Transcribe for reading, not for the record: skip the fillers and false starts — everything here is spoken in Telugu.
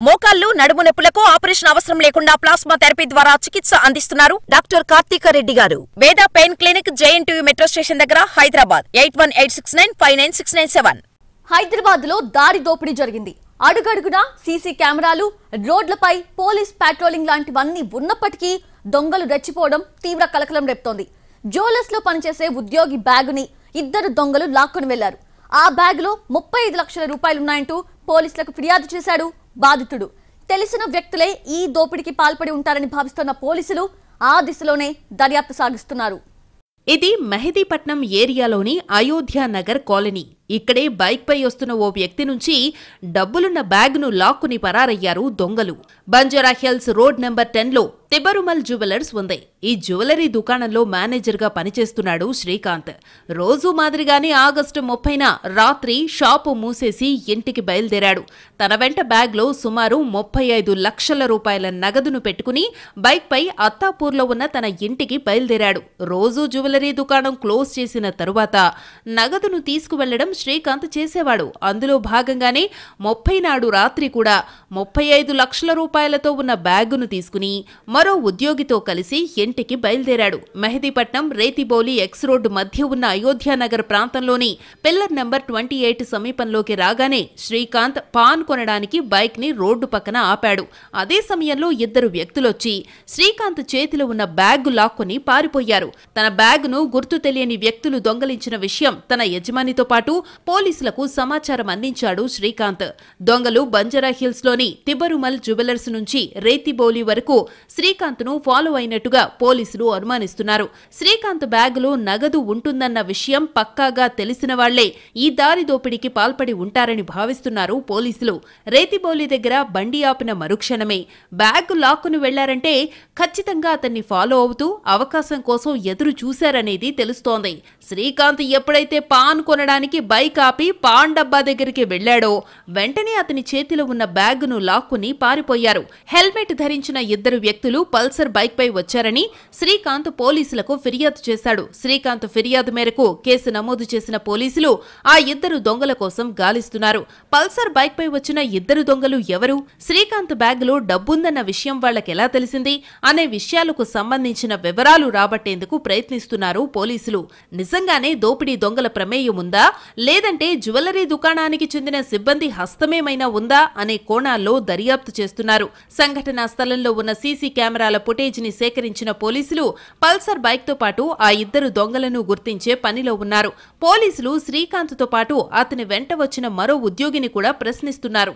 మోకాళ్లు నడుము నొప్పులకు ఆపరేషన్ అవసరం లేకుండా ప్లాస్మా థెరపీ ద్వారా చికిత్స అందిస్తున్నారు డాక్టర్ కార్తీక రెడ్డి గారు. వేద pain clinic JNTU metro station దగ్గర హైదరాబాద్ 8186959697. హైదరాబాద్ లో దారి దోపిడీ జరిగింది. అడుగడుగునా సీసీ కెమెరాలు, రోడ్లపై పోలీస్ పాట్రోలింగ్ లాంటివన్నీ ఉన్నప్పటికీ దొంగలు రెచ్చిపోవడం తీవ్ర కలకలం రేపుతోంది. జ్యువెలర్స్ లో పనిచేసే ఉద్యోగి బ్యాగుని ఇద్దరు దొంగలు లాక్కొని వెళ్లారు. ఆ బ్యాగులో 35 లక్షల రూపాయలున్నాయంటూ పోలీసులకు ఫిర్యాదు చేశాడు బాధితుడు. తెలిసిన వ్యక్తులే ఈ దోపిడీకి పాల్పడి ఉంటారని భావిస్తున్న పోలీసులు ఆ దిశలోనే దర్యాప్తు సాగిస్తున్నారు. ఇది మెహదీపట్నం ఏరియాలోని అయోధ్య నగర్ కాలనీ. ఇక్కడే బైక్ పై వస్తున్న ఓ వ్యక్తి నుంచి డబ్బులున్న బ్యాగ్ను లాక్కుని పరారయ్యారు దొంగలు. బంజారా హిల్స్ రోడ్ నెంబర్ 10లో తిబరుమల్ జ్యువెలర్స్ ఉంది. ఈ జ్యువెలరీ దుకాణంలో మేనేజర్గా పనిచేస్తున్నాడు శ్రీకాంత్. రోజు మాదిరిగానే ఆగస్టు 30న రాత్రి షాపు మూసేసి ఇంటికి బయలుదేరాడు. తన వెంట బ్యాగ్లో సుమారు 35 లక్షల రూపాయల నగదును పెట్టుకుని బైక్ పై అత్తాపూర్లో ఉన్న తన ఇంటికి బయలుదేరాడు. రోజూ జ్యువెలరీ దుకాణం క్లోజ్ చేసిన తరువాత నగదును తీసుకువెళ్లడం శ్రీకాంత్ చేసేవాడు. అందులో భాగంగానే 30 నాడు రాత్రి కూడా 35 లక్షల రూపాయలతో ఉన్న బ్యాగును తీసుకుని మరో ఉద్యోగితో కలిసి ఇంటికి బయలుదేరాడు. మెహదీపట్నం రేతిబౌలి ఎక్స్ రోడ్డు మధ్య ఉన్న అయోధ్యానగర్ ప్రాంతంలోని పిల్లర్ నెంబర్ 28 సమీపంలోకి రాగానే శ్రీకాంత్ పాన్ కొనడానికి బైక్ ని రోడ్డు పక్కన ఆపాడు. అదే సమయంలో ఇద్దరు వ్యక్తులొచ్చి శ్రీకాంత్ చేతిలో ఉన్న బ్యాగ్ లాక్కొని పారిపోయారు. తన బ్యాగును గుర్తు తెలియని వ్యక్తులు దొంగలించిన విషయం తన యజమానితో పాటు పోలీసులకు సమాచారం అందించాడు శ్రీకాంత్. దొంగలు బంజారా హిల్స్ లోని తిబరుమల్ జ్యువెలర్స్ నుంచి రేతిబౌలి వరకు శ్రీకాంత్ ను ఫాలో అయినట్టుగా పోలీసులు అనుమానిస్తున్నారు. శ్రీకాంత్ బ్యాగులో నగదు ఉంటుందన్న విషయం పక్కాగా తెలిసిన వాళ్లే ఈ దారి దోపిడీకి పాల్పడి ఉంటారని భావిస్తున్నారు పోలీసులు. రేతిబౌలి దగ్గర బండి ఆపిన మరుక్షణమే బ్యాగ్ లాక్కును వెళ్లారంటే ఖచ్చితంగా అతన్ని ఫాలో అవుతూ అవకాశం కోసం ఎదురు చూశారనేది తెలుస్తోంది. శ్రీకాంత్ ఎప్పుడైతే పాన్ కొనడానికి బైక్ ఆపి పాన్ డబ్బా దగ్గరికి వెళ్లాడో వెంటనే అతని చేతిలో ఉన్న బ్యాగును లాక్కుని పారిపోయారు. హెల్మెట్ ధరించిన ఇద్దరు వ్యక్తులు పల్సర్ బైక్ పై వచ్చారని శ్రీకాంత్ పోలీసులకు ఫిర్యాదు చేశాడు. శ్రీకాంత్ ఫిర్యాదు మేరకు కేసు నమోదు చేసిన పోలీసులు ఆ ఇద్దరు దొంగల కోసం గాలిస్తున్నారు. పల్సర్ బైక్ పై వచ్చిన ఇద్దరు దొంగలు ఎవరు, శ్రీకాంత్ బ్యాగులో డబ్బుందన్న విషయం వాళ్లకెలా తెలిసింది అనే విషయాలకు సంబంధించిన వివరాలు రాబట్టేందుకు ప్రయత్నిస్తున్నారు పోలీసులు. నిజంగానే దోపిడీ దొంగల ప్రమేయం ఉందా, లేదంటే జ్యువెలరీ దుకాణానికి చెందిన సిబ్బంది హస్తమేమైనా ఉందా అనే కోణాల్లో దర్యాప్తు చేస్తున్నారు. సంఘటనా స్థలంలో ఉన్న సీసీ కెమెరాల ఫుటేజీని సేకరించిన పోలీసులు పల్సర్ బైక్ తో పాటు ఆ ఇద్దరు దొంగలను గుర్తించే పనిలో ఉన్నారు. పోలీసులు శ్రీకాంత్ తో పాటు అతని వెంట వచ్చిన మరో ఉద్యోగిని కూడా ప్రశ్నిస్తున్నారు.